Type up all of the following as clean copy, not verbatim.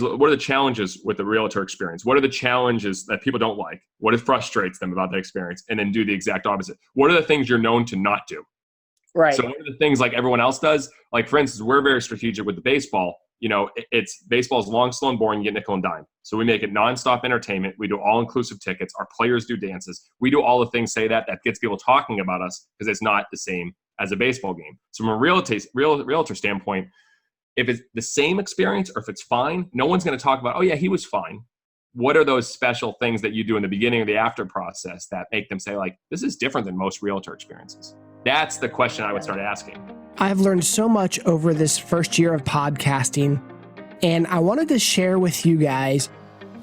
what are the challenges with the realtor experience? What are the challenges that people don't like? What frustrates them about that experience? And then do the exact opposite. What are the things you're known to not do? Right. So what are the things like everyone else does? Like, for instance, we're very strategic with the baseball. You know, baseball's long, slow, and boring. You get nickel and dime. So we make it nonstop entertainment. We do all-inclusive tickets. Our players do dances. We do all the things that gets people talking about us, because it's not the same as a baseball game. So from a realtor standpoint, if it's the same experience or if it's fine, no one's going to talk about, oh yeah, he was fine. What are those special things that you do in the beginning or the after process that make them say, like, this is different than most realtor experiences? That's the question I would start asking. I've learned so much over this first year of podcasting, and I wanted to share with you guys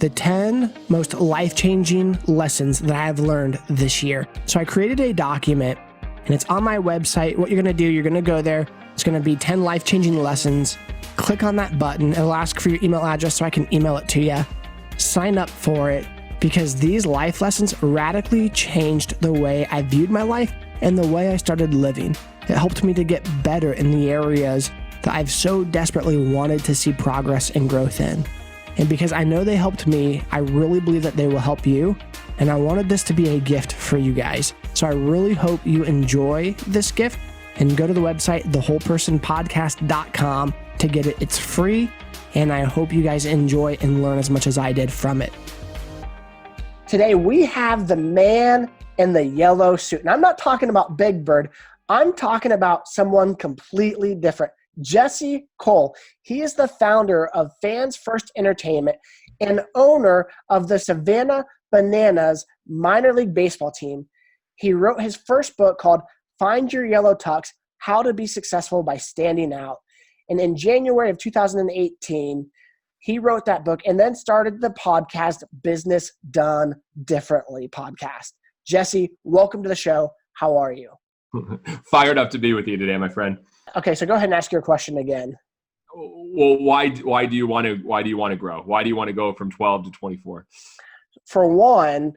the 10 most life-changing lessons that I've learned this year. So I created a document, and it's on my website. What you're going to do, you're going to go there. It's going to be 10 life-changing lessons. Click on that button. It'll ask for your email address so I can email it to you. Sign up for it, because these life lessons radically changed the way I viewed my life and the way I started living. It helped me to get better in the areas that I've so desperately wanted to see progress and growth in. And because I know they helped me, I really believe that they will help you. And I wanted this to be a gift for you guys. So I really hope you enjoy this gift, and go to the website, thewholepersonpodcast.com to get it. It's free. And I hope you guys enjoy and learn as much as I did from it. Today, we have the man in the yellow suit. And I'm not talking about Big Bird. I'm talking about someone completely different. Jesse Cole. He is the founder of Fans First Entertainment and owner of the Savannah Bananas minor league baseball team. He wrote his first book called Find Your Yellow Tux, How to Be Successful by Standing Out. And in January of 2018, he wrote that book and then started the podcast Business Done Differently podcast. Jesse, welcome to the show. How are you? Fired up to be with you today, my friend. Okay, so go ahead and ask your question again. Well, why do you want to grow? Why do you want to go from 12 to 24? For one,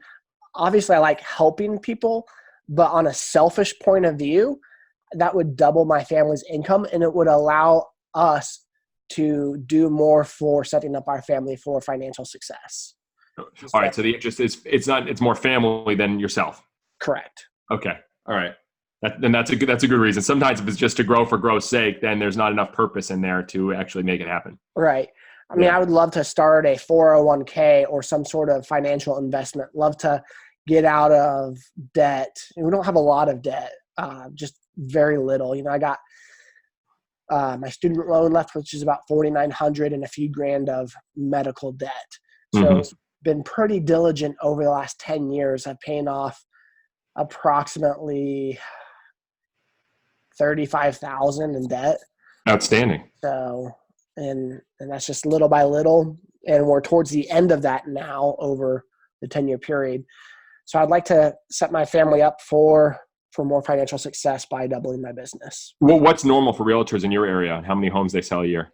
obviously I like helping people, but on a selfish point of view, that would double my family's income, and it would allow us to do more for setting up our family for financial success. All right. So the interest is it's more family than yourself. Correct. Okay. All right. That's a good reason. Sometimes if it's just to grow for growth's sake, then there's not enough purpose in there to actually make it happen. Right. I mean, I would love to start a 401k or some sort of financial investment. Love to get out of debt. And we don't have a lot of debt, just very little. You know, I got my student loan left, which is about $4,900, and a few grand of medical debt. So it's been pretty diligent over the last 10 years of paying off approximately $35,000 in debt. Outstanding. So, and that's just little by little, and we're towards the end of that now over the 10-year period. So I'd like to set my family up for more financial success by doubling my business. Well, what's normal for realtors in your area? How many homes they sell a year?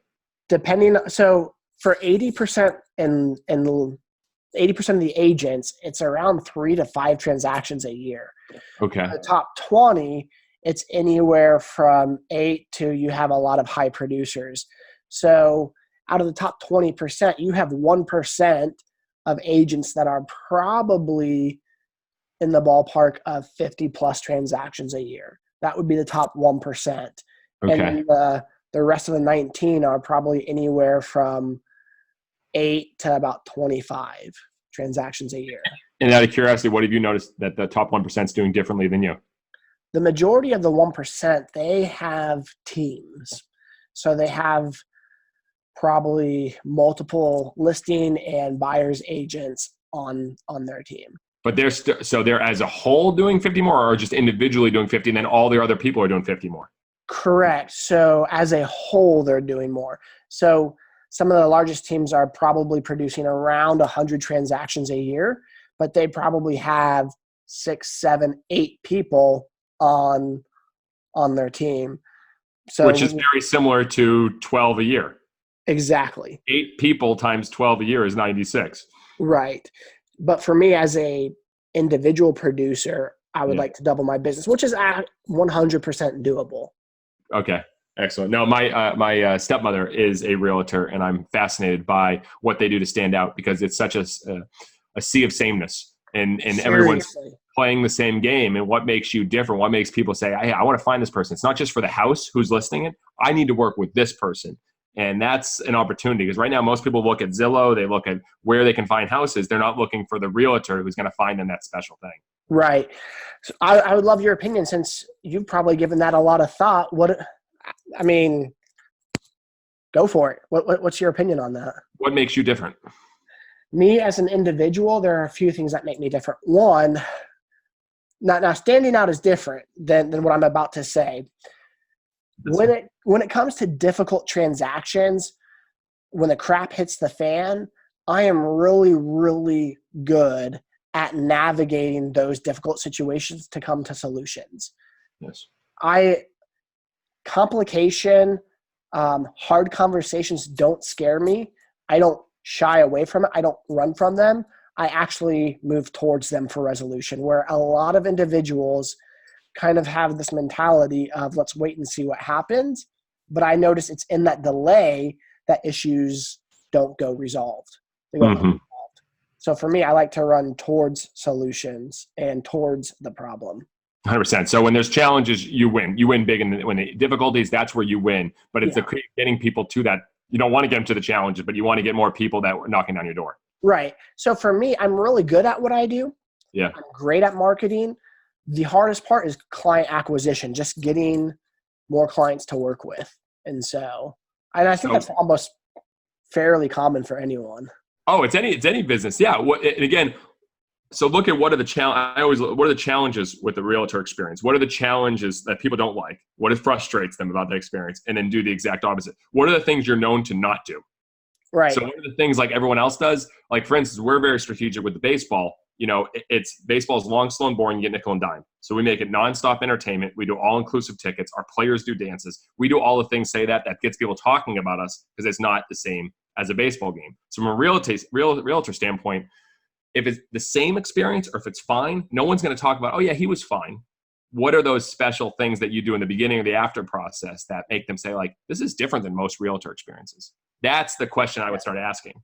So for 80% and 80% of the agents, it's around 3 to 5 transactions a year. Okay. The top 20, it's anywhere from 8 to you have a lot of high producers. So out of the top 20%, you have 1% of agents that are probably in the ballpark of 50 plus transactions a year. That would be the top 1%. Okay. And the rest of the 19 are probably anywhere from 8 to about 25 transactions a year. And out of curiosity, what have you noticed that the top 1% is doing differently than you? The majority of the 1%, they have teams. So they have probably multiple listing and buyer's agents on their team. But they're as a whole doing 50 more, or just individually doing 50, and then all the other people are doing 50 more? Correct. So as a whole, they're doing more. So some of the largest teams are probably producing around 100 transactions a year, but they probably have 6, 7, 8 people on their team. So which is very similar to 12 a year. Exactly. 8 people times 12 a year is 96. Right. But for me as a individual producer, I would like to double my business, which is at 100% doable. Okay. Excellent. No, my stepmother is a realtor, and I'm fascinated by what they do to stand out because it's such a sea of sameness, and everyone's Seriously. playing the same game. And what makes you different? What makes people say, "Hey, I want to find this person." It's not just for the house who's listing it. I need to work with this person, and that's an opportunity because right now most people look at Zillow, they look at where they can find houses. They're not looking for the realtor who's going to find them that special thing. Right. So I would love your opinion since you've probably given that a lot of thought. I mean, go for it. What's your opinion on that? What makes you different? Me as an individual, there are a few things that make me different. One, now standing out is different than what I'm about to say. When it comes to difficult transactions, when the crap hits the fan, I am really, really good at navigating those difficult situations to come to solutions. Yes. Complication, hard conversations don't scare me. I don't shy away from it. I don't run from them. I actually move towards them for resolution, where a lot of individuals kind of have this mentality of let's wait and see what happens. But I notice it's in that delay that issues don't go resolved. They go unresolved. So for me, I like to run towards solutions and towards the problem. 100%. So when there's challenges, you win. You win big, and when the difficulties, that's where you win. But it's getting people to that. You don't want to get them to the challenges, but you want to get more people that are knocking down your door. Right. So for me, I'm really good at what I do. Yeah. I'm great at marketing. The hardest part is client acquisition, just getting more clients to work with. And I think that's almost fairly common for anyone. Oh, it's any business. Yeah. And again, so look at what are the challenges with the realtor experience? What are the challenges that people don't like? What frustrates them about the experience? And then do the exact opposite. What are the things you're known to not do? Right. So what are the things like everyone else does? Like, for instance, we're very strategic with the baseball. It's baseball's long, slow, and boring. You get nickel and dime. So we make it nonstop entertainment. We do all-inclusive tickets. Our players do dances. We do all the things that gets people talking about us because it's not the same as a baseball game. So from a realtor standpoint, if it's the same experience or if it's fine, no one's going to talk about, oh, yeah, he was fine. What are those special things that you do in the beginning or the after process that make them say, like, this is different than most realtor experiences? That's the question I would start asking.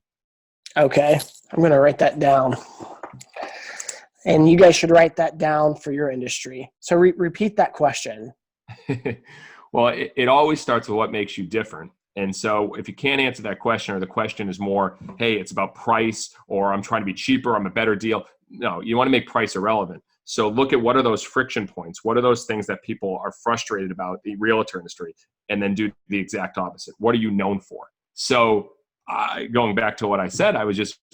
Okay. I'm going to write that down. And you guys should write that down for your industry. So repeat that question. Well, it always starts with what makes you different. And so if you can't answer that question, or the question is more, hey, it's about price, or I'm trying to be cheaper, I'm a better deal. No, you want to make price irrelevant. So look at what are those friction points? What are those things that people are frustrated about the realtor industry? And then do the exact opposite. What are you known for? So going back to what I said,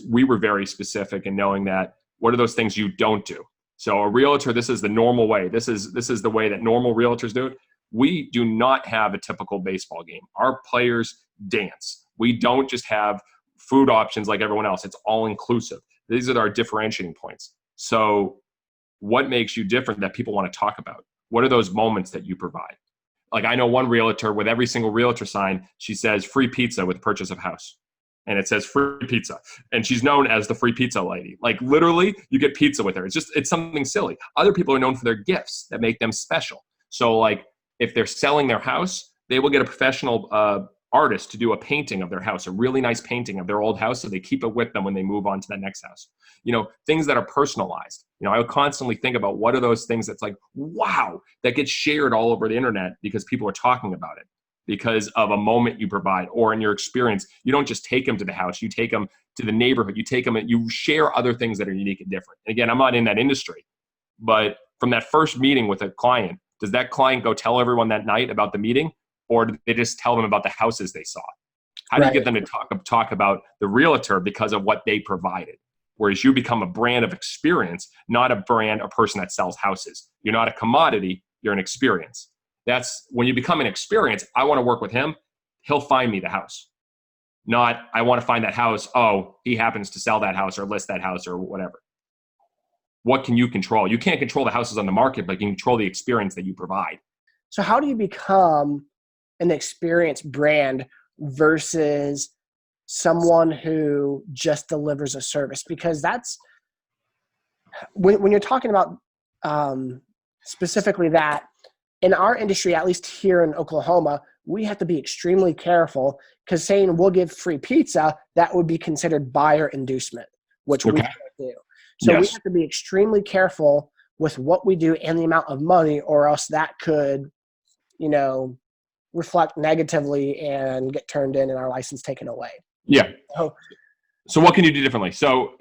we were very specific in knowing that what are those things you don't do? So a realtor, this is the normal way. This is the way that normal realtors do it. We do not have a typical baseball game. Our players dance. We don't just have food options like everyone else. It's all inclusive. These are our differentiating points. So what makes you different that people want to talk about? What are those moments that you provide? Like, I know one realtor, with every single realtor sign, she says free pizza with purchase of house. And it says free pizza. And she's known as the free pizza lady. Like, literally, you get pizza with her. It's something silly. Other people are known for their gifts that make them special. So, like, if they're selling their house, they will get a professional artist to do a painting of their house, a really nice painting of their old house, so they keep it with them when they move on to that next house. Things that are personalized. I would constantly think about what are those things that's like, wow, that gets shared all over the internet because people are talking about it because of a moment you provide, or in your experience. You don't just take them to the house, you take them to the neighborhood, you take them and you share other things that are unique and different. And again, I'm not in that industry, but from that first meeting with a client, does that client go tell everyone that night about the meeting, or do they just tell them about the houses they saw? How do you get them to talk about the realtor because of what they provided? Whereas you become a brand of experience, not a person that sells houses. You're not a commodity, you're an experience. That's when you become an experience. I want to work with him. He'll find me the house. Not, I want to find that house. Oh, he happens to sell that house or list that house or whatever. What can you control? You can't control the houses on the market, but you can control the experience that you provide. So how do you become an experienced brand versus someone who just delivers a service? Because that's when you're talking about specifically that, in our industry, at least here in Oklahoma, we have to be extremely careful, because saying we'll give free pizza, that would be considered buyer inducement, which we Okay. can't do. So we Yes. have to be extremely careful with what we do and the amount of money, or else that could, reflect negatively and get turned in and our license taken away. Yeah. So, So what can you do differently? So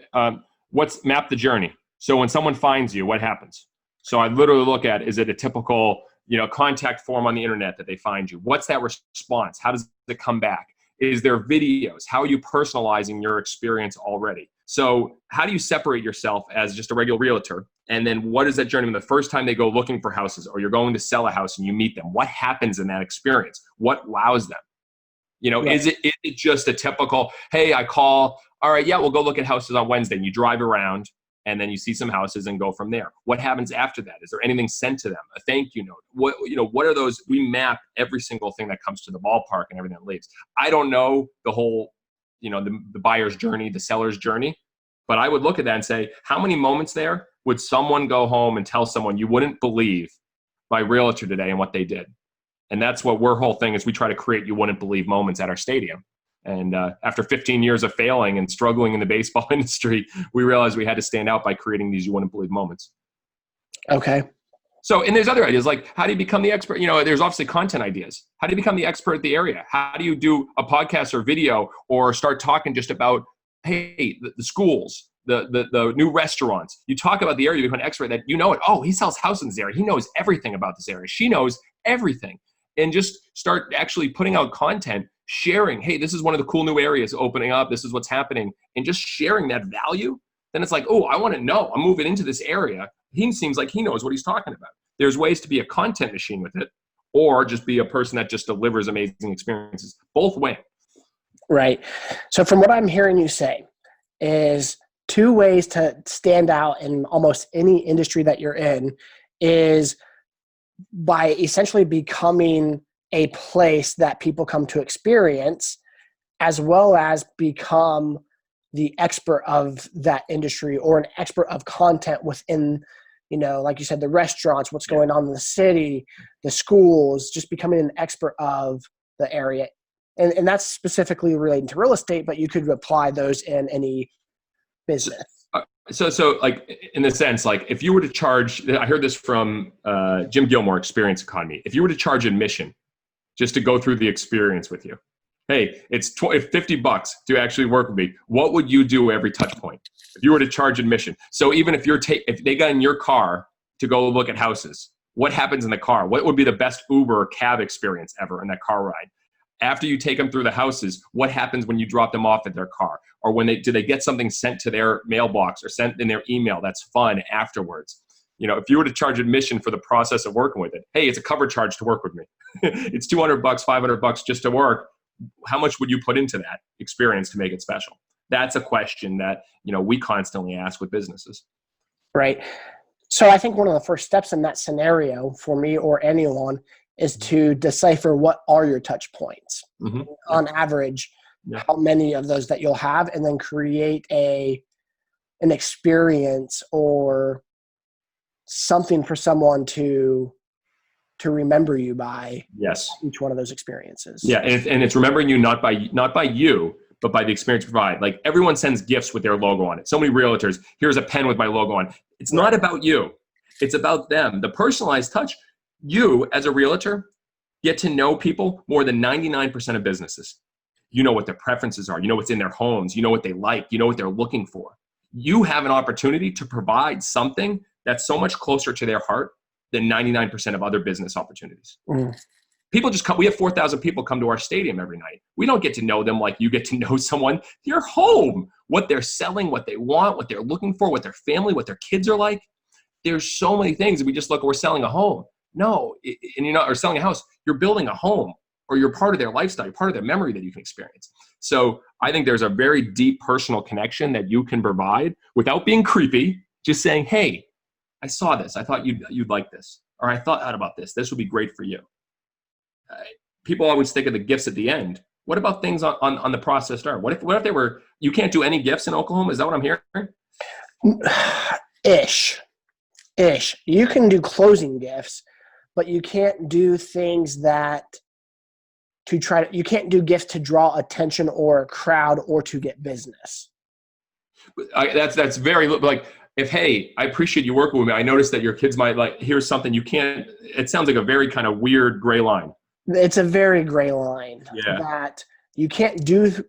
what's map the journey? So when someone finds you, what happens? So I literally look at, is it a typical, contact form on the internet that they find you? What's that response? How does it come back? Is there videos? How are you personalizing your experience already? So how do you separate yourself as just a regular realtor? And then what is that journey when the first time they go looking for houses, or you're going to sell a house and you meet them? What happens in that experience? What wows them? Right. Is it just a typical, hey, I call, all right, yeah, we'll go look at houses on Wednesday, and you drive around and then you see some houses and go from there? What happens after that? Is there anything sent to them? A thank you note? What are those? We map every single thing that comes to the ballpark and everything that leaves. I don't know the whole, the buyer's journey, the seller's journey, but I would look at that and say, how many moments there would someone go home and tell someone, you wouldn't believe my realtor today and what they did? And that's what our whole thing is. We try to create you wouldn't believe moments at our stadium. And after 15 years of failing and struggling in the baseball industry, we realized we had to stand out by creating these you wouldn't believe moments. Okay. So, and there's other ideas, like how do you become the expert? There's obviously content ideas. How do you become the expert at the area? How do you do a podcast or video, or start talking just about, hey, the schools, the new restaurants? You talk about the area, you become an expert that it. Oh, he sells houses in this area. He knows everything about this area. She knows everything. And just start actually putting out content, sharing, hey, this is one of the cool new areas opening up. This is what's happening. And just sharing that value. Then it's like, oh, I want to know. I'm moving into this area. He seems like he knows what he's talking about. There's ways to be a content machine with it, or just be a person that just delivers amazing experiences. Both win. Right. So from what I'm hearing you say is two ways to stand out in almost any industry that you're in is by essentially becoming a place that people come to experience, as well as become the expert of that industry, or an expert of content within, like you said, the restaurants, what's going on in the city, the schools, just becoming an expert of the area. And that's specifically relating to real estate, but you could apply those in any business. So like in the sense, like if you were to charge, I heard this from Jim Gilmore, Experience Economy. If you were to charge admission just to go through the experience with you, hey, it's $50 to actually work with me. What would you do every touch point if you were to charge admission? So even if if they got in your car to go look at houses, what happens in the car? What would be the best Uber or cab experience ever in that car ride? After you take them through the houses, what happens when you drop them off at their car? Or do they get something sent to their mailbox or sent in their email that's fun afterwards? If you were to charge admission for the process of working with it, hey, it's a cover charge to work with me. It's $200, $500 just to work. How much would you put into that experience to make it special? That's a question that, we constantly ask with businesses. Right. So I think one of the first steps in that scenario for me or anyone is to decipher what are your touch points. Mm-hmm. On average, how many of those that you'll have, and then create an experience or something for someone to remember you by. Yes. Each one of those experiences. Yeah. And it's remembering you not by you, but by the experience you provide. Like everyone sends gifts with their logo on it. So many realtors, here's a pen with my logo on. It's not about you. It's about them. The personalized touch. You, as a realtor, get to know people more than 99% of businesses. You know what their preferences are. You know what's in their homes. You know what they like. You know what they're looking for. You have an opportunity to provide something that's so much closer to their heart than 99% of other business opportunities. Mm. People just come. We have 4,000 people come to our stadium every night. We don't get to know them like you get to know someone. You're home. What they're selling, what they want, what they're looking for, what their family, what their kids are like. There's so many things. We just look, we're selling a home. No, and you're not, or selling a house, you're building a home, or you're part of their lifestyle, you're part of their memory that you can experience. So I think there's a very deep personal connection that you can provide without being creepy, just saying, hey, I saw this. I thought you'd like this. Or I thought out about this. This would be great for you. People always think of the gifts at the end. What about things on the process start? What if they were, you can't do any gifts in Oklahoma? Is that what I'm hearing? Ish. You can do closing gifts, but you can't do things that you can't do gifts to draw attention or a crowd or to get business. That's very, like, hey, I appreciate you working with me. I noticed that your kids might like, here's something you can't, it sounds like a very kind of weird gray line. It's a very gray line that you can't do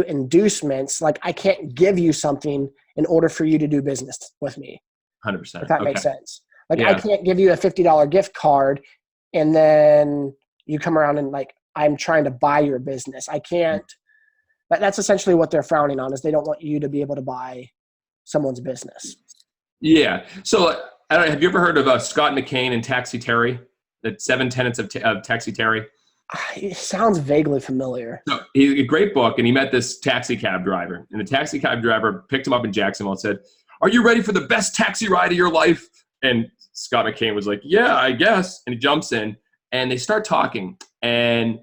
inducements. Like, I can't give you something in order for you to do business with me. 100%. If that makes sense. Like, I can't give you a $50 gift card and then you come around and like, I'm trying to buy your business. I can't. That's essentially what they're frowning on, is they don't want you to be able to buy someone's business. Yeah. So I don't know, have you ever heard of Scott McKain and Taxi Terry? The 7 Tenets of Taxi Terry? It sounds vaguely familiar. So he's a great book, and he met this taxi cab driver. And the taxi cab driver picked him up in Jacksonville and said, "Are you ready for the best taxi ride of your life?" And Scott McKain was like, "Yeah, I guess." And he jumps in, and they start talking. And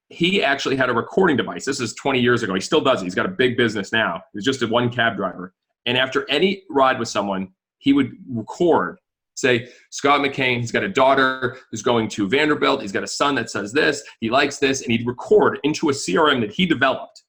he actually had a recording device. This is 20 years ago. He still does it. He's got a big business now. He's just a one cab driver. And after any ride with someone, he would record, say, Scott McKain, he's got a daughter who's going to Vanderbilt. He's got a son that says this. He likes this. And he'd record into a CRM that he developed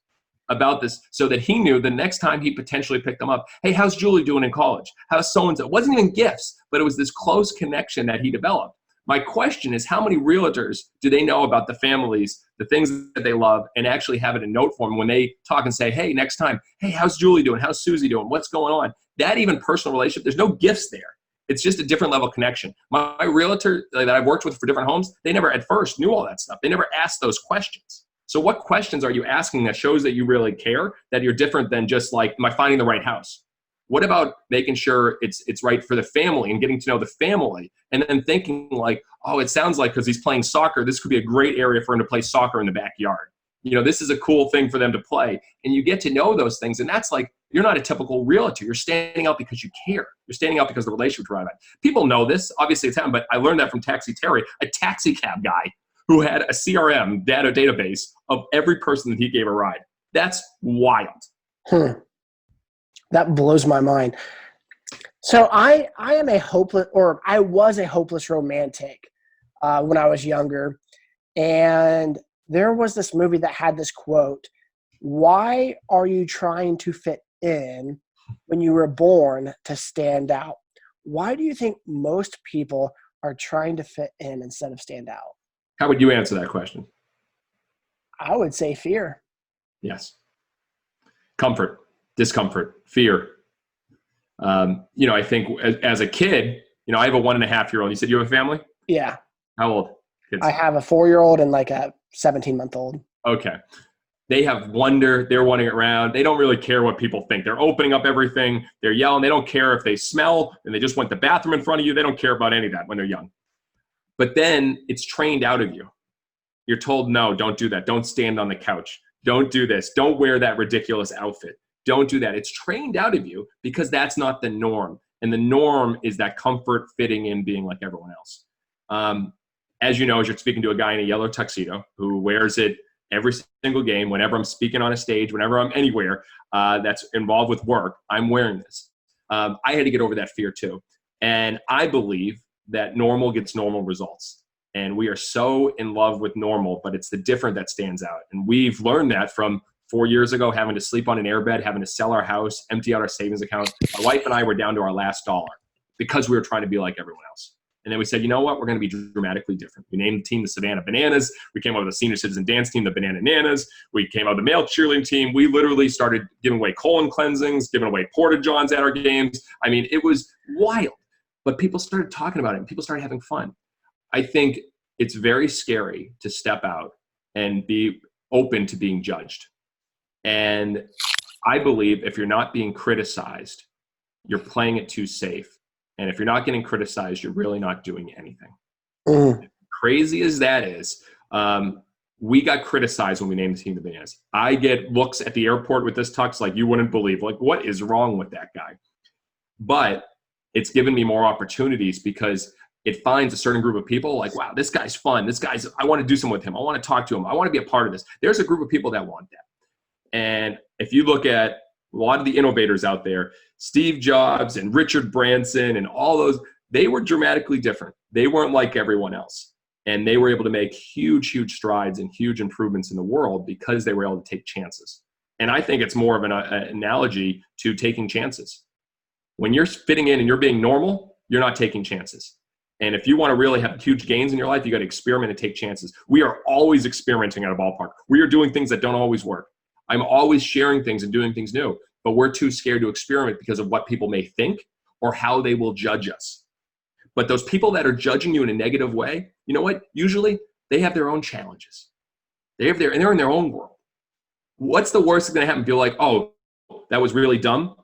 about this, so that he knew the next time he potentially picked them up, hey, how's Julie doing in college? How's so-and-so? It wasn't even gifts, but it was this close connection that he developed. My question is, how many realtors do they know about the families, the things that they love, and actually have it in note form when they talk and say, hey, next time, hey, how's Julie doing? How's Susie doing? What's going on? That even personal relationship, there's no gifts there. It's just a different level of connection. My realtor that I've worked with for different homes, they never at first knew all that stuff. They never asked those questions. So what questions are you asking that shows that you really care, that you're different than just like, am I finding the right house? What about making sure it's right for the family and getting to know the family, and then thinking like, oh, it sounds like because he's playing soccer, this could be a great area for him to play soccer in the backyard. You know, this is a cool thing for them to play. And you get to know those things. And that's like, you're not a typical realtor. You're standing out because you care. You're standing out because of the relationship you're right. People know this. Obviously it's happened, but I learned that from Taxi Terry, a taxi cab guy who had a CRM database of every person that he gave a ride. That's wild. That blows my mind. So I was a hopeless romantic when I was younger. And there was this movie that had this quote, "Why are you trying to fit in when you were born to stand out?" Why do you think most people are trying to fit in instead of stand out? How would you answer that question? I would say fear. Yes. Comfort, discomfort, fear. I think as a kid, I have a 1.5-year-old. You said you have a family? Yeah. How old? Kids? I have a 4-year-old and like a 17-month-old. Okay. They have wonder. They're wandering around. They don't really care what people think. They're opening up everything. They're yelling. They don't care if they smell and they just went to the bathroom in front of you. They don't care about any of that when they're young. But then it's trained out of you. You're told, no, don't do that. Don't stand on the couch. Don't do this. Don't wear that ridiculous outfit. Don't do that. It's trained out of you because that's not the norm. And the norm is that comfort, fitting in, being like everyone else. As you know, as you're speaking to a guy in a yellow tuxedo who wears it every single game, whenever I'm speaking on a stage, whenever I'm anywhere that's involved with work, I'm wearing this. I had to get over that fear too. And I believe that normal gets normal results. And we are so in love with normal, but it's the different that stands out. And we've learned that from 4 years ago, having to sleep on an airbed, having to sell our house, empty out our savings account. My wife and I were down to our last dollar because we were trying to be like everyone else. And then we said, you know what? We're going to be dramatically different. We named the team the Savannah Bananas. We came up with a senior citizen dance team, the Banana Nanas. We came up with a male cheerleading team. We literally started giving away colon cleansings, giving away porta johns at our games. I mean, it was wild. But people started talking about it and people started having fun. I think it's very scary to step out and be open to being judged. And I believe if you're not being criticized, you're playing it too safe. And if you're not getting criticized, you're really not doing anything. Crazy as that is, we got criticized when we named the team the Bananas. I get looks at the airport with this tux like you wouldn't believe. Like, what is wrong with that guy? But it's given me more opportunities because it finds a certain group of people like, wow, this guy's fun. I want to do something with him. I want to talk to him. I want to be a part of this. There's a group of people that want that. And if you look at a lot of the innovators out there, Steve Jobs and Richard Branson and all those, they were dramatically different. They weren't like everyone else. And they were able to make huge, huge strides and huge improvements in the world because they were able to take chances. And I think it's more of an analogy to taking chances. When you're fitting in and you're being normal, you're not taking chances. And if you want to really have huge gains in your life, you got to experiment and take chances. We are always experimenting at a ballpark. We are doing things that don't always work. I'm always sharing things and doing things new, but we're too scared to experiment because of what people may think or how they will judge us. But those people that are judging you in a negative way, you know what? Usually they have their own challenges. And they're in their own world. What's the worst that's going to happen? Feel like, oh, that was really dumb.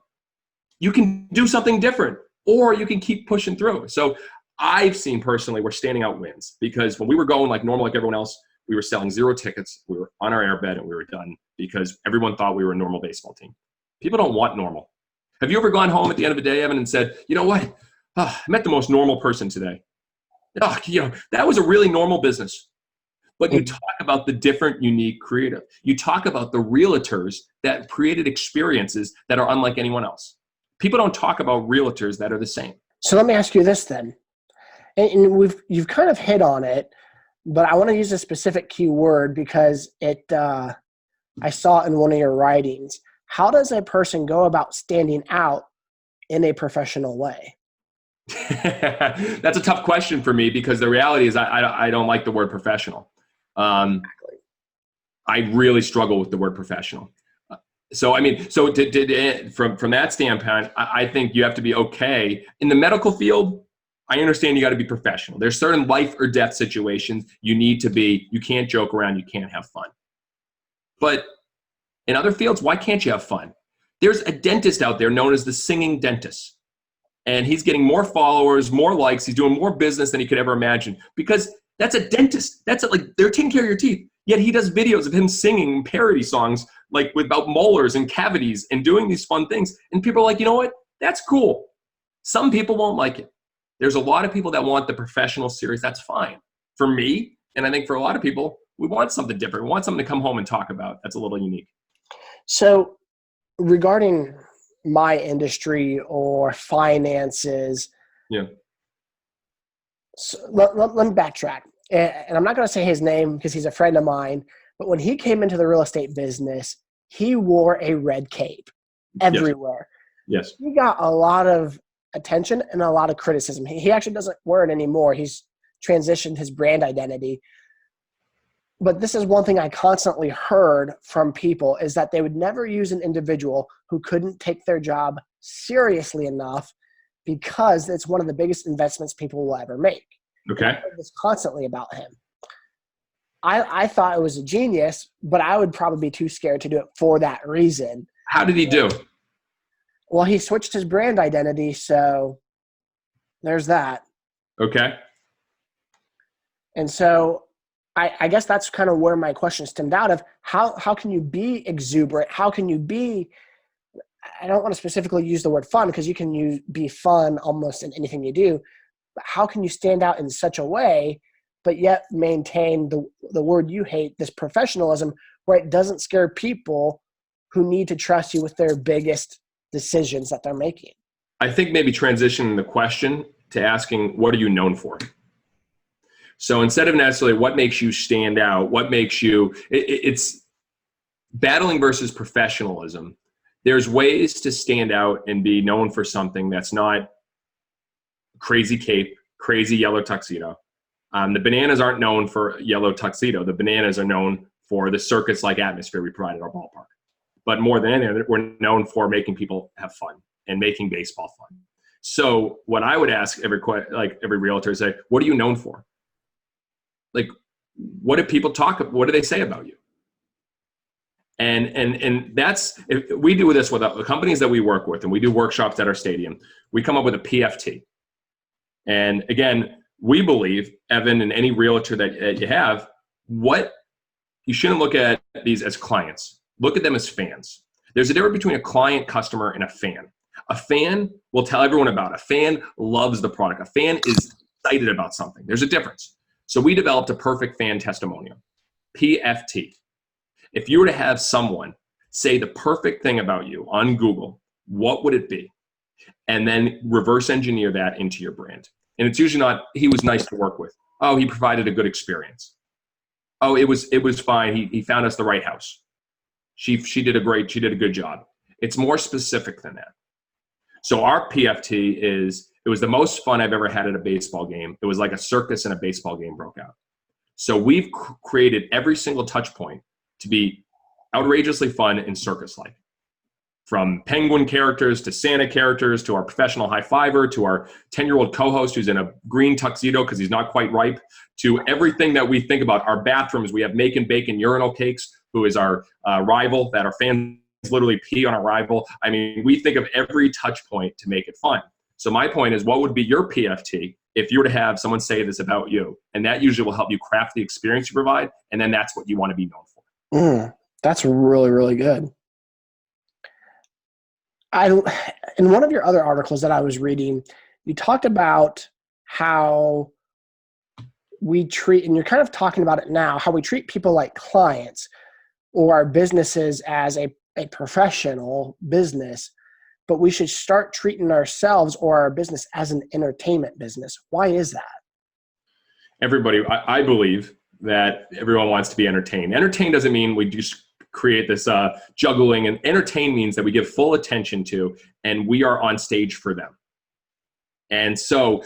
You can do something different, or you can keep pushing through. So I've seen personally where standing out wins, because when we were going like normal, like everyone else, we were selling 0 tickets. We were on our airbed and we were done because everyone thought we were a normal baseball team. People don't want normal. Have you ever gone home at the end of the day, Evan, and said, you know what? I met the most normal person today. That was a really normal business. But you talk about the different, unique, creative. You talk about the realtors that created experiences that are unlike anyone else. People don't talk about realtors that are the same. So let me ask you this then. And you've kind of hit on it, but I want to use a specific key word because I saw it in one of your writings. How does a person go about standing out in a professional way? That's a tough question for me because the reality is I don't like the word professional. Exactly. I really struggle with the word professional. So from that standpoint, I think you have to be okay. In the medical field, I understand you got to be professional. There's certain life or death situations you can't joke around, you can't have fun. But in other fields, why can't you have fun? There's a dentist out there known as the singing dentist. And he's getting more followers, more likes. He's doing more business than he could ever imagine because that's a dentist. They're taking care of your teeth. Yet he does videos of him singing parody songs like about molars and cavities and doing these fun things. And people are like, you know what? That's cool. Some people won't like it. There's a lot of people that want the professional series. That's fine. For me, and I think for a lot of people, we want something different. We want something to come home and talk about. That's a little unique. So regarding my industry or finances, yeah. So let me backtrack. And I'm not going to say his name because he's a friend of mine, but when he came into the real estate business, he wore a red cape everywhere. Yes. He got a lot of attention and a lot of criticism. He actually doesn't wear it anymore. He's transitioned his brand identity. But this is one thing I constantly heard from people is that they would never use an individual who couldn't take their job seriously enough because it's one of the biggest investments people will ever make. Okay. I heard this constantly about him. I thought it was a genius, but I would probably be too scared to do it for that reason. How did he do? Well, he switched his brand identity, so there's that. Okay. And so I guess that's kind of where my question stemmed out of. How can you be exuberant? How can you be – I don't want to specifically use the word fun because you can be fun almost in anything you do. But how can you stand out in such a way but yet maintain the word you hate, this professionalism, where it doesn't scare people who need to trust you with their biggest decisions that they're making? I think maybe transitioning the question to asking, what are you known for? So instead of necessarily what makes you stand out, what makes you, it's battling versus professionalism. There's ways to stand out and be known for something that's not crazy cape, crazy yellow tuxedo. The Bananas aren't known for yellow tuxedo. The Bananas are known for the circus-like atmosphere we provide at our ballpark. But more than anything, we're known for making people have fun and making baseball fun. So what I would ask every realtor is say, what are you known for? Like, what do people what do they say about you? And that's, if we do this with the companies that we work with, and we do workshops at our stadium, we come up with a PFT. And again, we believe, Evan, and any realtor that you have, you shouldn't look at these as clients. Look at them as fans. There's a difference between a client, customer, and a fan. A fan will tell everyone about it. A fan loves the product. A fan is excited about something. There's a difference. So we developed a perfect fan testimonial, PFT. If you were to have someone say the perfect thing about you on Google, what would it be? And then reverse engineer that into your brand. And it's usually not, he was nice to work with. Oh, he provided a good experience. Oh, it was fine. He found us the right house. She did a good job. It's more specific than that. So our PFT it was the most fun I've ever had at a baseball game. It was like a circus and a baseball game broke out. So we've created every single touch point to be outrageously fun and circus-like. From penguin characters to Santa characters to our professional high fiver to our 10-year-old co-host who's in a green tuxedo because he's not quite ripe, to everything that we think about. Our bathrooms, we have Make and Bacon urinal cakes, who is our rival that our fans literally pee on our rival. I mean, we think of every touch point to make it fun. So my point is, what would be your PFT if you were to have someone say this about you? And that usually will help you craft the experience you provide, and then that's what you want to be known for. That's really, really good. In one of your other articles that I was reading, you talked about how we treat, and you're kind of talking about it now, how we treat people like clients or our businesses as a professional business, but we should start treating ourselves or our business as an entertainment business. Why is that? Everybody, I believe that everyone wants to be entertained. Entertain doesn't mean we just create this juggling, and entertain means that we give full attention to, and we are on stage for them. And so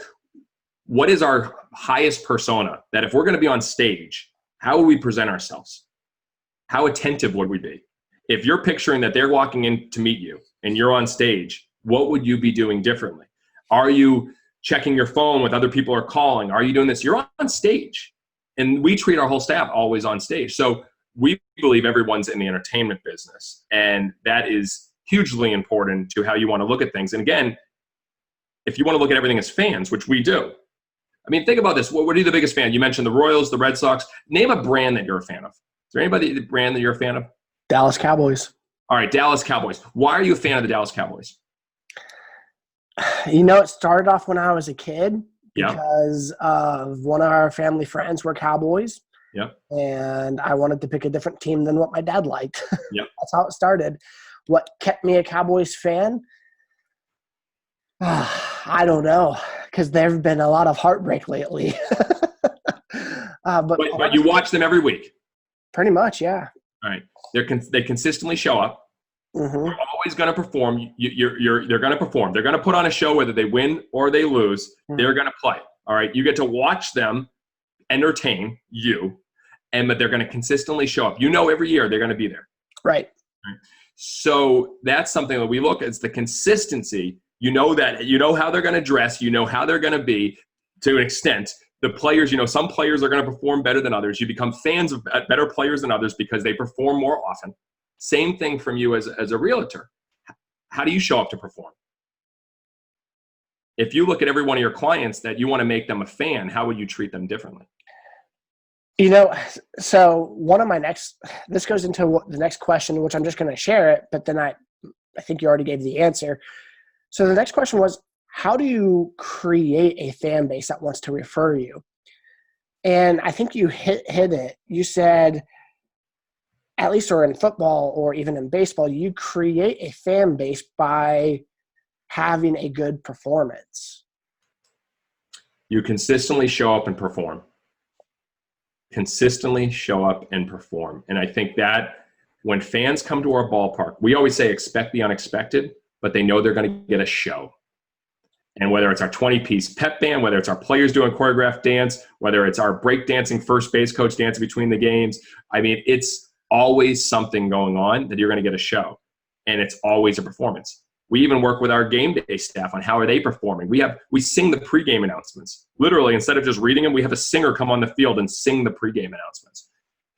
what is our highest persona that if we're going to be on stage, how would we present ourselves? How attentive would we be? If you're picturing that they're walking in to meet you and you're on stage, what would you be doing differently? Are you checking your phone with other people are calling? Are you doing this? You're on stage. And we treat our whole staff always on stage. So we believe everyone's in the entertainment business. And that is hugely important to how you want to look at things. And again, if you want to look at everything as fans, which we do. I mean, think about this. What are you the biggest fan? You mentioned the Royals, the Red Sox. Name a brand that you're a fan of. Is there anybody brand that you're a fan of? Dallas Cowboys. All right, Dallas Cowboys. Why are you a fan of the Dallas Cowboys? You know, it started off when I was a kid Yeah. because of one of our family friends were Cowboys. Yeah. And I wanted to pick a different team than what my dad liked. Yeah. That's how it started. What kept me a Cowboys fan? I don't know, because there have been a lot of heartbreak lately. But you watch them every week. Pretty much, yeah. All right. They consistently show up. Mm-hmm. They're always going to perform. They're going to perform. They're going to put on a show whether they win or they lose. Mm-hmm. They're going to play. All right. You get to watch them entertain you, but they're going to consistently show up. You know, every year they're going to be there. Right. So that's something that we look at. It's the consistency. You know how they're going to dress. You know how they're going to be to an extent. The players, some players are going to perform better than others. You become fans of better players than others because they perform more often. Same thing from you as a realtor. How do you show up to perform? If you look at every one of your clients that you want to make them a fan, how would you treat them differently? So one of this goes into the next question, which I'm just going to share it, but then I think you already gave the answer. So the next question was, how do you create a fan base that wants to refer you? And I think you hit it. You said, at least or in football or even in baseball, you create a fan base by having a good performance. You consistently show up and perform. Consistently show up and perform. And I think that when fans come to our ballpark, we always say expect the unexpected, but they know they're going to get a show. And whether it's our 20-piece pep band, whether it's our players doing choreographed dance, whether it's our break dancing first base coach dancing between the games, I mean, it's always something going on that you're going to get a show. And it's always a performance. We even work with our game day staff on how are they performing. We sing the pregame announcements. Literally, instead of just reading them, we have a singer come on the field and sing the pregame announcements.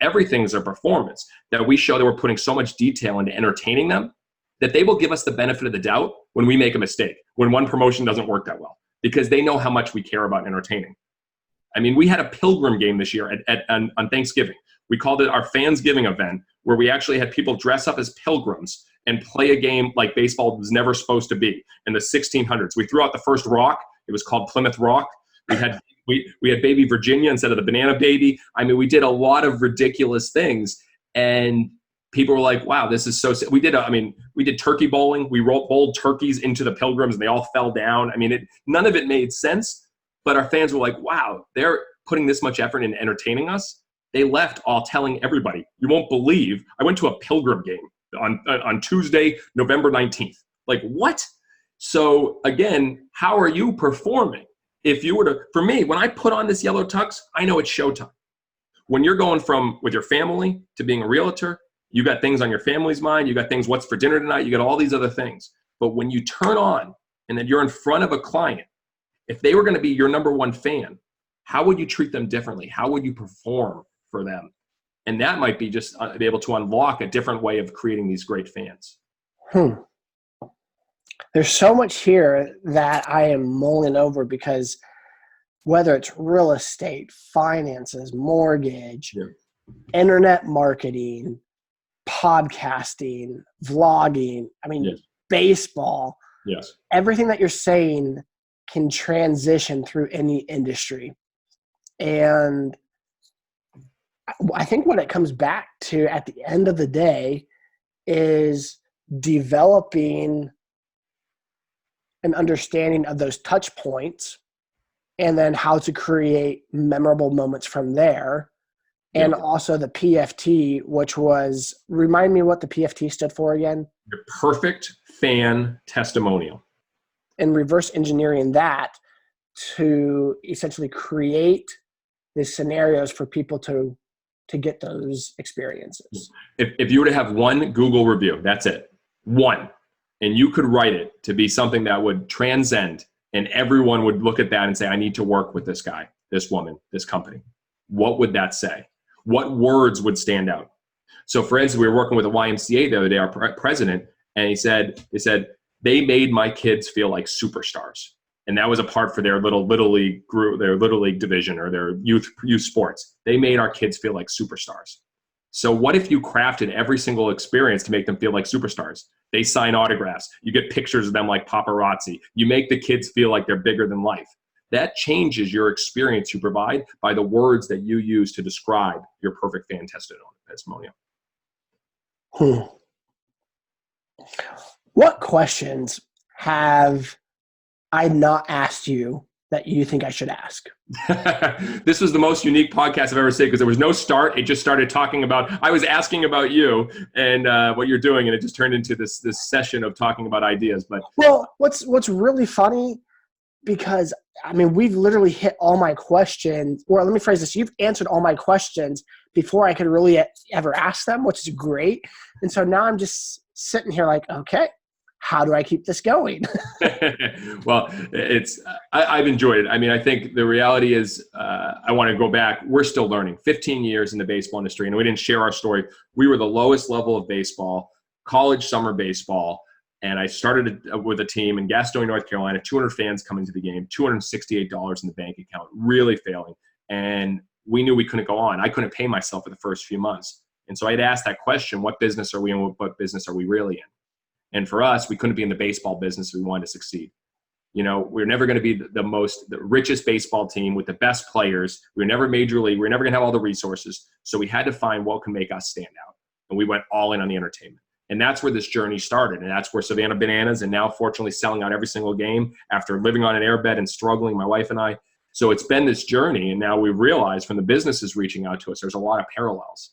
Everything's a performance that we show that we're putting so much detail into entertaining them that they will give us the benefit of the doubt when we make a mistake, when one promotion doesn't work that well, because they know how much we care about entertaining. I mean, we had a pilgrim game this year on Thanksgiving. We called it our Fansgiving event, where we actually had people dress up as pilgrims and play a game like baseball was never supposed to be in the 1600s. We threw out the first rock. It was called Plymouth Rock. We had Baby Virginia instead of the Banana Baby. I mean, we did a lot of ridiculous things, and people were like, wow, this is so sick. We did turkey bowling. We bowled turkeys into the pilgrims, and they all fell down. I mean, none of it made sense, but our fans were like, wow, they're putting this much effort into entertaining us, they left all telling everybody. You won't believe, I went to a Pilgrim game on Tuesday, November 19th. Like, what? So again, how are you performing? If you were to, for me, when I put on this yellow tux, I know it's showtime. When you're going from with your family to being a realtor, you got things on your family's mind, you got things, what's for dinner tonight, you got all these other things. But when you turn on and then you're in front of a client, if they were going to be your number one fan, how would you treat them differently? How would you perform for them? And that might be just be able to unlock a different way of creating these great fans. There's so much here that I am mulling over, because whether it's real estate, finances, mortgage, internet marketing, podcasting, vlogging, baseball, everything that you're saying can transition through any industry. And I think what it comes back to at the end of the day is developing an understanding of those touch points, and then how to create memorable moments from there. And also the PFT, which was, remind me what the PFT stood for again? Your perfect fan testimonial. And reverse engineering that to essentially create these scenarios for people to get those experiences. If you were to have one Google review, that's it, one, and you could write it to be something that would transcend, and everyone would look at that and say, I need to work with this guy, this woman, this company. What would that say? What words would stand out? So for instance, we were working with a YMCA the other day, our president, and they said, they made my kids feel like superstars. And that was a part for their little league group, their little league division, or their youth sports. They made our kids feel like superstars. So what if you crafted every single experience to make them feel like superstars? They sign autographs. You get pictures of them like paparazzi. You make the kids feel like they're bigger than life. That changes your experience you provide by the words that you use to describe your perfect fan testimonial. What questions have I not asked you that you think I should ask? This was the most unique podcast I've ever seen, because there was no start. It just started talking about, I was asking about you and what you're doing, and it just turned into this session of talking about ideas. But well, what's really funny, because we've literally hit all my questions, or let me phrase this, you've answered all my questions before I could really ever ask them, which is great. And so now I'm just sitting here like, okay, how do I keep this going? Well, I've enjoyed it. I think the reality is, I want to go back. We're still learning. 15 years in the baseball industry, and we didn't share our story. We were the lowest level of baseball, college summer baseball. And I started with a team in Gastonia, North Carolina, 200 fans coming to the game, $268 in the bank account, really failing. And we knew we couldn't go on. I couldn't pay myself for the first few months. And so I'd ask that question, what business are we in? What business are we really in? And for us, we couldn't be in the baseball business if we wanted to succeed. We're never going to be the richest baseball team with the best players. We're never major league. We're never going to have all the resources. So we had to find what can make us stand out. And we went all in on the entertainment. And that's where this journey started. And that's where Savannah Bananas, and now fortunately selling out every single game after living on an airbed and struggling, my wife and I. So it's been this journey. And now we've realized from the businesses reaching out to us, there's a lot of parallels.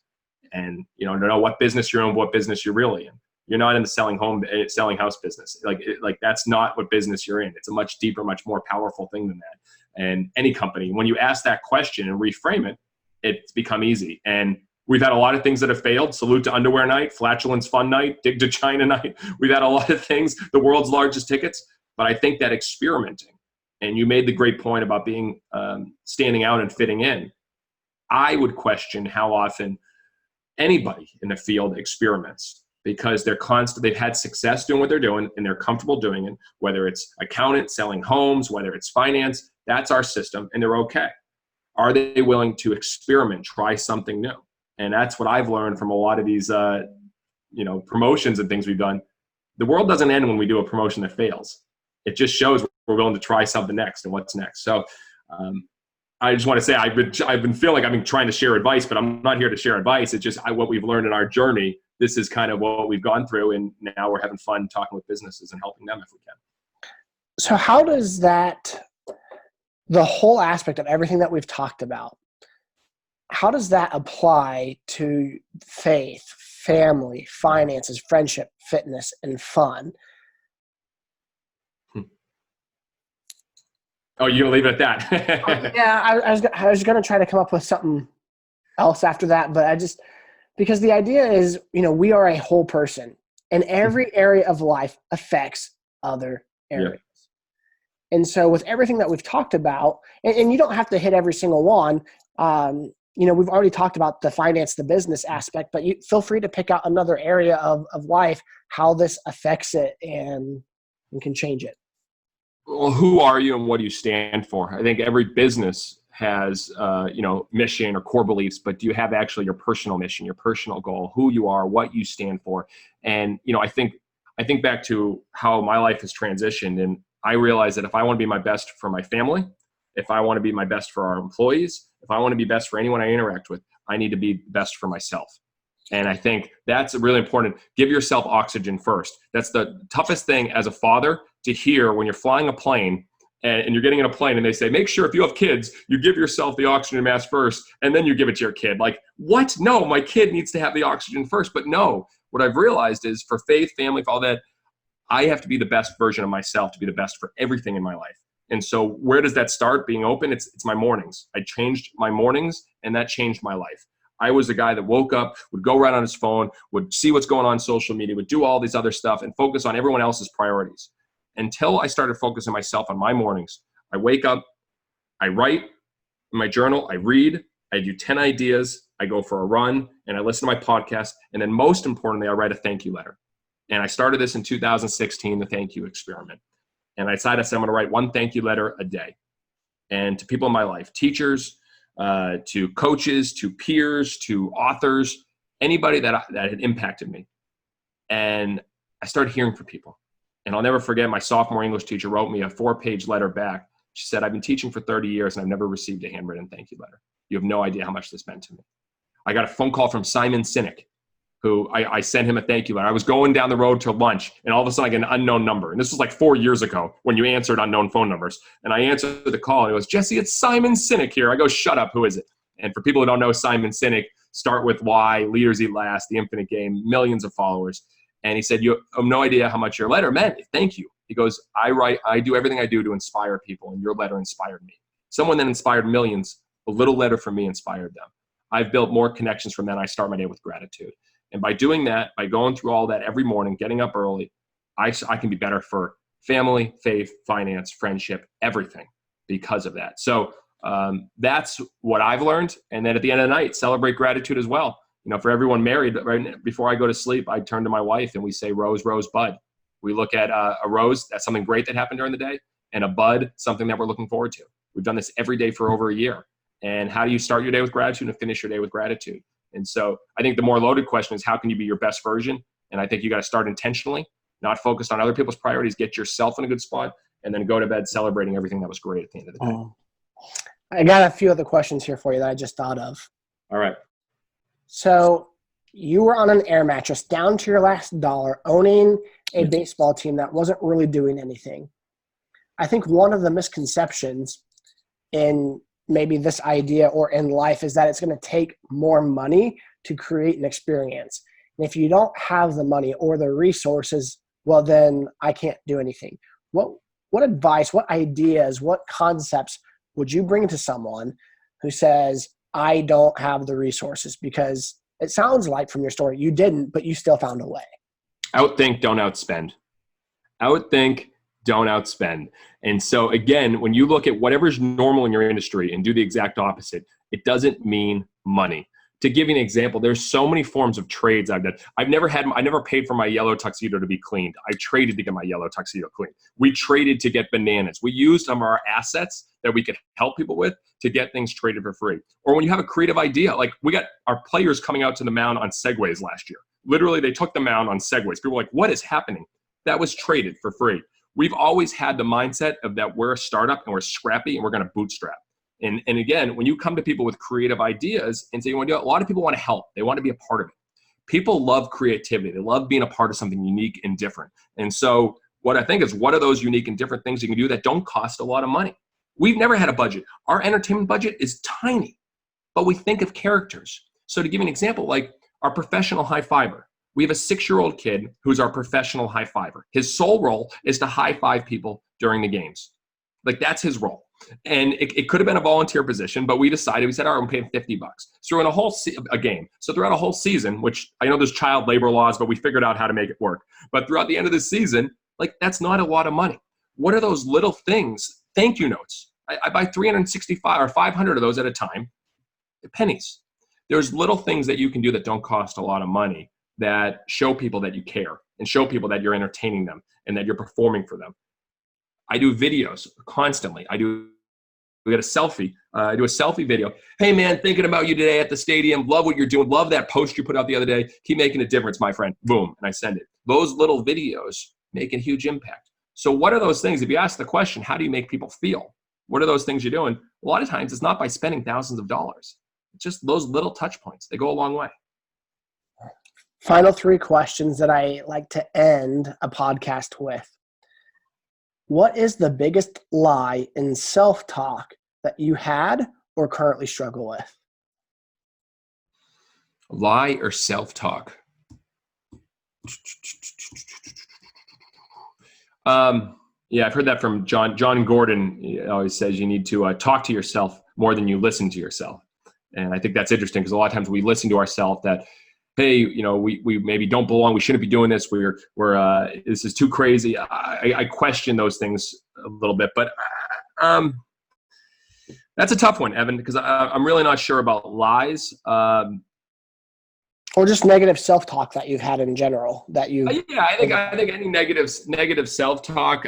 And, to know what business you're in, what business you're really in. You're not in the selling house business. Like that's not what business you're in. It's a much deeper, much more powerful thing than that. And any company, when you ask that question and reframe it, it's become easy. And we've had a lot of things that have failed. Salute to Underwear Night, Flatulence Fun Night, Dig to China Night. We've had a lot of things, the world's largest tickets. But I think that experimenting, and you made the great point about being standing out and fitting in. I would question how often anybody in the field experiments, because they've had success doing what they're doing and they're comfortable doing it, whether it's accountant, selling homes, whether it's finance, that's our system and they're okay. Are they willing to experiment, try something new? And that's what I've learned from a lot of these, promotions and things we've done. The world doesn't end when we do a promotion that fails. It just shows we're willing to try something next and what's next. So I just want to say I've been feeling like I've been trying to share advice, but I'm not here to share advice. It's just what we've learned in our journey. This is kind of what we've gone through, and now we're having fun talking with businesses and helping them if we can. So how does that the whole aspect of everything that we've talked about, how does that apply to faith, family, finances, friendship, fitness, and fun? Oh, you leave it at that? Yeah, I was going to try to come up with something else after that, but because the idea is, we are a whole person, and every area of life affects other areas. Yeah. And so with everything that we've talked about, and you don't have to hit every single one, we've already talked about the finance, the business aspect, but you feel free to pick out another area of life, how this affects it and can change it. Well, who are you and what do you stand for? I think every business has, mission or core beliefs, but do you have actually your personal mission, your personal goal, who you are, what you stand for? And, I think back to how my life has transitioned, and I realized that if I want to be my best for my family, if I want to be my best for our employees, if I want to be best for anyone I interact with, I need to be best for myself. And I think that's really important. Give yourself oxygen first. That's the toughest thing as a father to hear when you're flying a plane and you're getting in a plane and they say, make sure if you have kids, you give yourself the oxygen mask first and then you give it to your kid. Like, what? No, my kid needs to have the oxygen first. But no, what I've realized is for faith, family, for all that, I have to be the best version of myself to be the best for everything in my life. And so where does that start? Being open, it's my mornings. I changed my mornings and that changed my life. I was the guy that woke up, would go right on his phone, would see what's going on social media, would do all these other stuff and focus on everyone else's priorities. Until I started focusing myself on my mornings, I wake up, I write in my journal, I read, I do 10 ideas, I go for a run, and I listen to my podcast. And then most importantly, I write a thank you letter. And I started this in 2016, the thank you experiment. And I decided I'm going to write one thank you letter a day. And to people in my life, teachers, to coaches, to peers, to authors, anybody that had impacted me. And I started hearing from people. And I'll never forget, my sophomore English teacher wrote me a 4-page letter back. She said, I've been teaching for 30 years and I've never received a handwritten thank you letter. You have no idea how much this meant to me. I got a phone call from Simon Sinek, who I sent him a thank you letter. I was going down the road to lunch and all of a sudden I get an unknown number. And this was like 4 years ago when you answered unknown phone numbers. And I answered the call and it goes, Jesse, it's Simon Sinek here. I go, shut up, who is it? And for people who don't know Simon Sinek, Start With Why, Leaders Eat Last, The Infinite Game, millions of followers. And he said, you have no idea how much your letter meant. Thank you. He goes, I do everything I do to inspire people, and your letter inspired me. Someone that inspired millions, a little letter from me inspired them. I've built more connections from that. I start my day with gratitude. And by doing that, by going through all that every morning, getting up early, I can be better for family, faith, finance, friendship, everything because of that. So that's what I've learned. And then at the end of the night, celebrate gratitude as well. For everyone married, right before I go to sleep, I turn to my wife and we say, rose, rose, bud. We look at a rose, that's something great that happened during the day, and a bud, something that we're looking forward to. We've done this every day for over a year. And how do you start your day with gratitude and finish your day with gratitude? And so I think the more loaded question is, how can you be your best version? And I think you got to start intentionally, not focused on other people's priorities, get yourself in a good spot, and then go to bed celebrating everything that was great at the end of the day. I got a few other questions here for you that I just thought of. All right. So you were on an air mattress down to your last dollar, owning a baseball team that wasn't really doing anything. I think one of the misconceptions in maybe this idea or in life is that it's going to take more money to create an experience. And if you don't have the money or the resources, well, then I can't do anything. What advice, what ideas, what concepts would you bring to someone who says, I don't have the resources? Because it sounds like from your story, you didn't, but you still found a way. Outthink, don't outspend. Outthink, don't outspend. And so again, when you look at whatever's normal in your industry and do the exact opposite, it doesn't mean money. To give you an example, there's so many forms of trades I've done. I never paid for my yellow tuxedo to be cleaned. I traded to get my yellow tuxedo cleaned. We traded to get bananas. We used some of our assets that we could help people with to get things traded for free. Or when you have a creative idea, like we got our players coming out to the mound on Segways last year. Literally, they took the mound on Segways. People were like, what is happening? That was traded for free. We've always had the mindset of that we're a startup and we're scrappy and we're going to bootstrap. And again, when you come to people with creative ideas and say you want to do it, a lot of people want to help. They want to be a part of it. People love creativity. They love being a part of something unique and different. And so what I think is, what are those unique and different things you can do that don't cost a lot of money? We've never had a budget. Our entertainment budget is tiny, but we think of characters. So to give you an example, like our professional high fiver, we have a 6-year-old kid who's our professional high fiver. His sole role is to high five people during the games. Like that's his role. And it could have been a volunteer position, but we decided, we said, all right, we'll pay him $50. So in a game. So throughout a whole season, which I know there's child labor laws, but we figured out how to make it work. But throughout the end of the season, like that's not a lot of money. What are those little things? Thank you notes. I buy 365 or 500 of those at a time. Pennies. There's little things that you can do that don't cost a lot of money that show people that you care and show people that you're entertaining them and that you're performing for them. I do videos constantly. We got a selfie. I do a selfie video. Hey man, thinking about you today at the stadium. Love what you're doing. Love that post you put out the other day. Keep making a difference, my friend. Boom. And I send it. Those little videos make a huge impact. So what are those things? If you ask the question, how do you make people feel? What are those things you're doing? A lot of times it's not by spending thousands of dollars. It's just those little touch points. They go a long way. Final 3 questions that I like to end a podcast with. What is the biggest lie in self-talk that you had or currently struggle with? Lie or self-talk? Yeah, I've heard that from John Gordon. He always says you need to talk to yourself more than you listen to yourself. And I think that's interesting because a lot of times we listen to ourselves that, hey, we maybe don't belong. We shouldn't be doing this. We're this is too crazy. I question those things a little bit, but that's a tough one, Evan, because I'm really not sure about lies. Or just negative self-talk that you've had in general that you. Yeah, I think any negative self-talk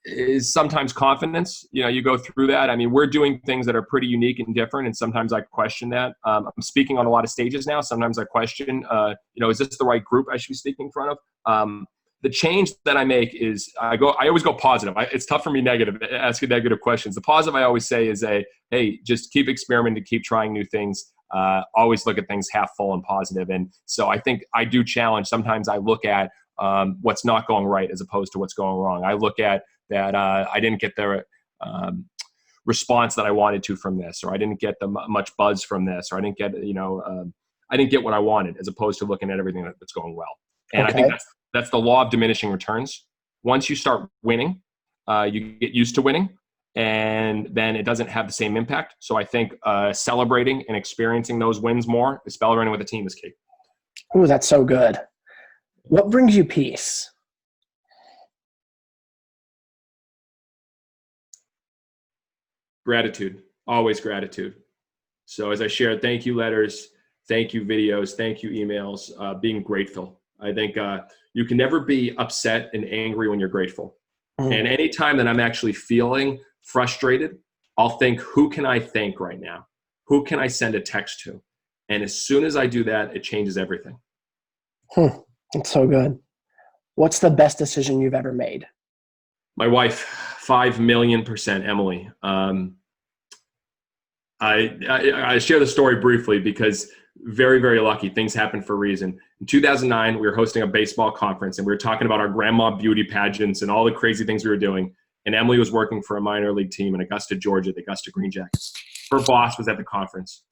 is sometimes confidence. You go through that. I mean, we're doing things that are pretty unique and different, and sometimes I question that. I'm speaking on a lot of stages now. Sometimes I question, is this the right group I should be speaking in front of? The change that I make is I always go positive. It's tough for me asking negative questions. The positive I always say is hey, just keep experimenting, keep trying new things. Always look at things half full and positive. And so I think I do challenge. Sometimes I look at what's not going right as opposed to what's going wrong. I look at that I didn't get the response that I wanted to from this, or I didn't get the much buzz from this, or I didn't get I didn't get what I wanted, as opposed to looking at everything that's going well. And okay. I think that's the law of diminishing returns. Once you start winning, you get used to winning, and then it doesn't have the same impact. So I think celebrating and experiencing those wins more, celebrating with a team, is key. Ooh, that's so good. What brings you peace? Gratitude, always gratitude. So as I shared, thank you letters, thank you videos, thank you emails, being grateful. I think you can never be upset and angry when you're grateful. Mm. And anytime that I'm actually feeling frustrated, I'll think, who can I thank right now? Who can I send a text to? And as soon as I do that, it changes everything. That's so good. What's the best decision you've ever made? My wife, 5,000,000%, Emily. I share the story briefly because very, very lucky. Things happen for a reason. In 2009, we were hosting a baseball conference, and we were talking about our grandma beauty pageants and all the crazy things we were doing. And Emily was working for a minor league team in Augusta, Georgia, the Augusta Green Jackets. Her boss was at the conference,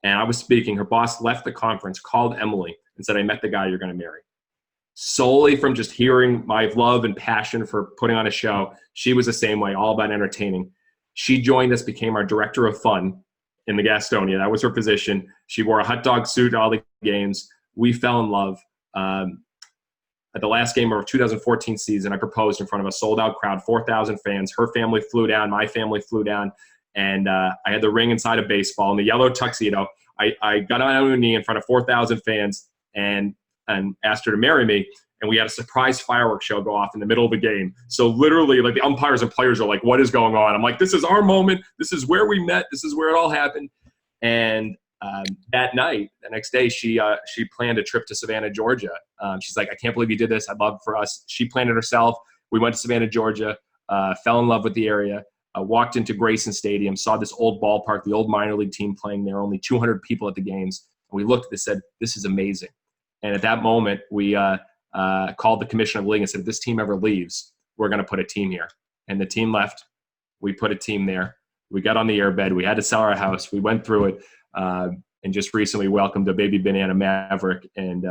and I was speaking. Her boss left the conference, called Emily, and said, I met the guy you're going to marry. Solely from just hearing my love and passion for putting on a show. She was the same way, all about entertaining. She joined us, became our director of fun in the Gastonia. That was her position. She wore a hot dog suit at all the games. We fell in love. At the last game of our 2014 season, I proposed in front of a sold-out crowd, 4,000 fans. Her family flew down. My family flew down. And I had the ring inside of baseball. In the yellow tuxedo, I got on my knee in front of 4,000 fans and asked her to marry me. And we had a surprise fireworks show go off in the middle of the game. So literally, like, the umpires and players are like, what is going on? I'm like, this is our moment. This is where we met. This is where it all happened. And that night, the next day, she planned a trip to Savannah, Georgia. She's like, I can't believe you did this. I'd love for us. She planned it herself. We went to Savannah, Georgia, fell in love with the area, walked into Grayson Stadium, saw this old ballpark, the old minor league team playing there, only 200 people at the games. And we looked at this and said, this is amazing. And at that moment, we called the commissioner of the league and said, if this team ever leaves, we're going to put a team here. And the team left. We put a team there. We got on the airbed. We had to sell our house. We went through it, and just recently welcomed a baby banana maverick. And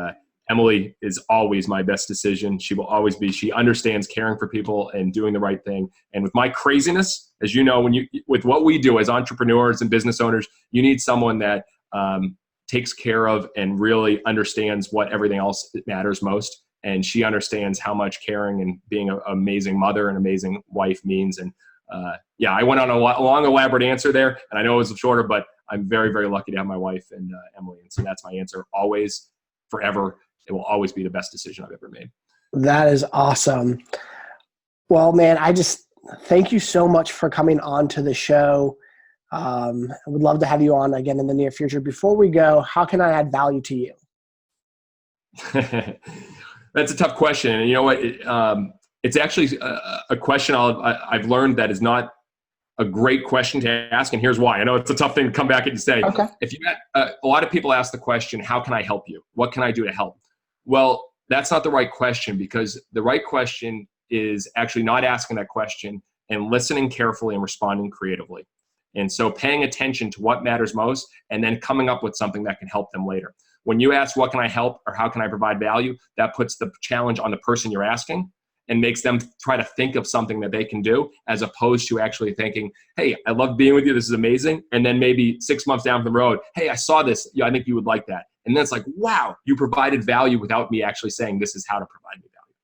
Emily is always my best decision. She will always be. She understands caring for people and doing the right thing. And with my craziness, as you know, with what we do as entrepreneurs and business owners, you need someone that takes care of and really understands what everything else matters most. And she understands how much caring and being an amazing mother and amazing wife means. And I went on a long, elaborate answer there, and I know it was shorter, but I'm very, very lucky to have my wife and Emily. And so that's my answer. Always, forever. It will always be the best decision I've ever made. That is awesome. Well, man, I just thank you so much for coming on to the show. I would love to have you on again in the near future. Before we go, how can I add value to you? That's a tough question. And you know what? It's actually a question I've learned that is not a great question to ask. And here's why. I know it's a tough thing to come back and say. Okay. If you a lot of people ask the question, how can I help you? What can I do to help? Well, that's not the right question, because the right question is actually not asking that question and listening carefully and responding creatively. And so paying attention to what matters most and then coming up with something that can help them later. When you ask, what can I help or how can I provide value, that puts the challenge on the person you're asking and makes them try to think of something that they can do, as opposed to actually thinking, hey, I love being with you. This is amazing. And then maybe 6 months down the road, hey, I saw this. Yeah, I think you would like that. And then it's like, wow, you provided value without me actually saying this is how to provide me value.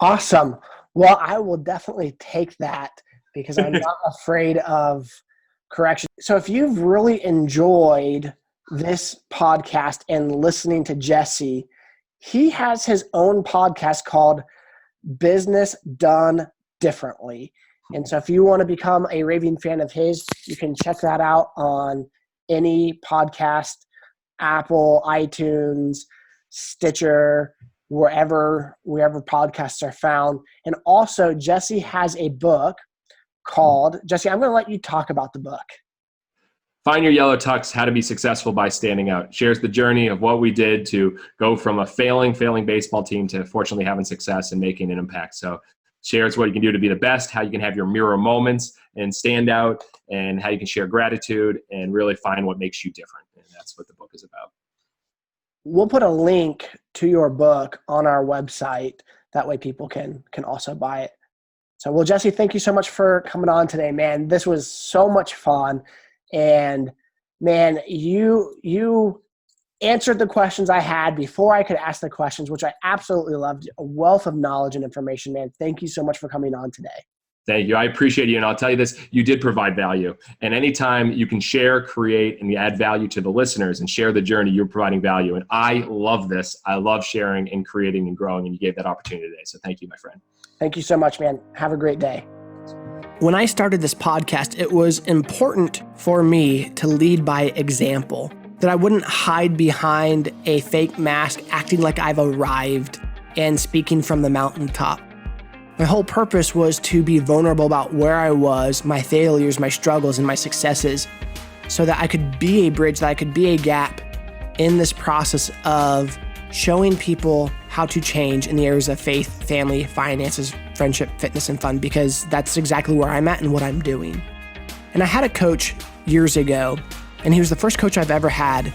Awesome. Well, I will definitely take that because I'm not afraid of correction. So if you've really enjoyed this podcast and listening to Jesse, he has his own podcast called Business Done Differently. And so if you want to become a raving fan of his, you can check that out on any podcast, Apple, iTunes, Stitcher, wherever podcasts are found. And also Jesse has a book called, Jesse, I'm going to let you talk about the book. Find Your Yellow Tux, How to Be Successful by Standing Out. Shares the journey of what we did to go from a failing baseball team to fortunately having success and making an impact. So shares what you can do to be the best, how you can have your mirror moments and stand out, and how you can share gratitude and really find what makes you different. And that's what the book is about. We'll put a link to your book on our website. That way people can also buy it. So, well, Jesse, thank you so much for coming on today, man. This was so much fun. And man, you answered the questions I had before I could ask the questions, which I absolutely loved. A wealth of knowledge and information, man. Thank you so much for coming on today. Thank you. I appreciate you. And I'll tell you this, you did provide value. And anytime you can share, create, and add value to the listeners and share the journey, you're providing value. And I love this. I love sharing and creating and growing. And you gave that opportunity today. So thank you, my friend. Thank you so much, man. Have a great day. When I started this podcast, it was important for me to lead by example, that I wouldn't hide behind a fake mask, acting like I've arrived and speaking from the mountaintop. My whole purpose was to be vulnerable about where I was, my failures, my struggles, and my successes, so that I could be a bridge, that I could be a gap in this process of showing people how to change in the areas of faith, family, finances, friendship, fitness, and fun, because that's exactly where I'm at and what I'm doing. And I had a coach years ago, and he was the first coach I've ever had.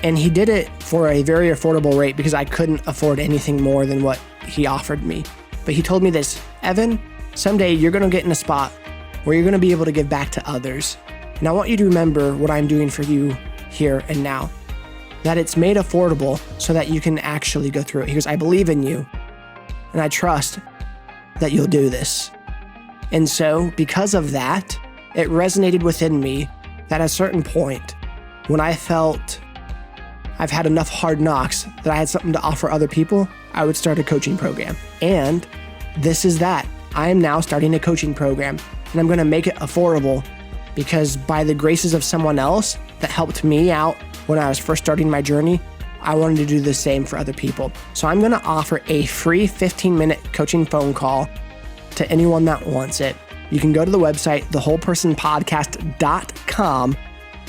And he did it for a very affordable rate because I couldn't afford anything more than what he offered me. But he told me this, Evan, someday you're going to get in a spot where you're going to be able to give back to others. And I want you to remember what I'm doing for you here and now, that it's made affordable so that you can actually go through it. He goes, I believe in you, and I trust that you'll do this. And so because of that, it resonated within me that at a certain point, when I felt I've had enough hard knocks that I had something to offer other people, I would start a coaching program. And this is that. I am now starting a coaching program, and I'm going to make it affordable because by the graces of someone else that helped me out when I was first starting my journey, I wanted to do the same for other people. So I'm going to offer a free 15-minute coaching phone call to anyone that wants it. You can go to the website, thewholepersonpodcast.com,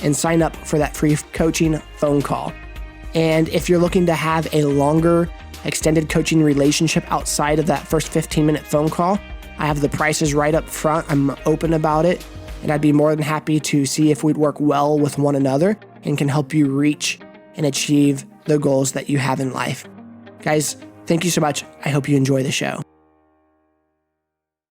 and sign up for that free coaching phone call. And if you're looking to have a longer extended coaching relationship outside of that first 15-minute phone call, I have the prices right up front. I'm open about it, and I'd be more than happy to see if we'd work well with one another and can help you reach and achieve the goals that you have in life. Guys, thank you so much. I hope you enjoy the show.